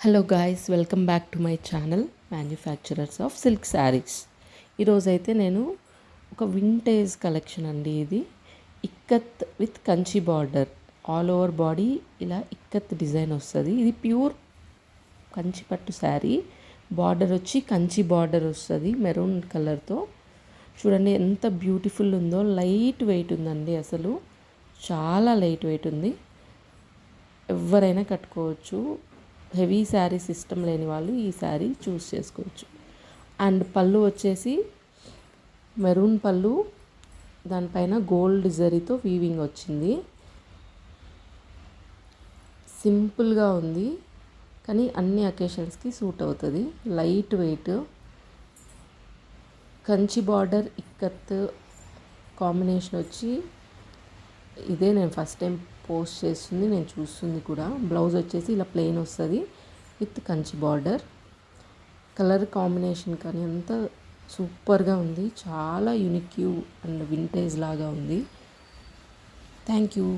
Hello guys, welcome back to my channel manufacturers of silk saris. ఈరోజైతే నేను ఒక vintage collection అండి. ఇది ikat with Kanchi border, all over body ఇలా ఇక్కత్ డిజైన్ వస్తుంది. ఇది ప్యూర్ కంచి పట్టు శారీ. బార్డర్ వచ్చి కంచి బార్డర్ వస్తుంది మెరూన్ కలర్తో. చూడండి ఎంత బ్యూటిఫుల్ ఉందో. లైట్ వెయిట్ ఉందండి, అసలు చాలా లైట్ వెయిట్ ఉంది. ఎవరైనా కట్టుకోవచ్చు. హెవీ శారీస్ ఇష్టం లేని వాళ్ళు ఈ శారీ చూస్ చేసుకోవచ్చు. అండ్ పళ్ళు వచ్చేసి మెరూన్ పళ్ళు, దానిపైన గోల్డ్ జరీతో వీవింగ్ వచ్చింది. సింపుల్గా ఉంది కానీ అన్ని అకేషన్స్కి సూట్ అవుతుంది. Light weight, Kanchi border ikat combination వచ్చి ఇదే నేను ఫస్ట్ టైం పోస్ట్ చేస్తుంది, నేను చూస్తుంది కూడా. బ్లౌజ్ వచ్చేసి ఇలా ప్లెయిన్ వస్తుంది with Kanchi border. Colour combination కానీ అంతా సూపర్గా ఉంది. చాలా యూనిక్ అండ్ వింటేజ్ లాగా ఉంది. Thank you.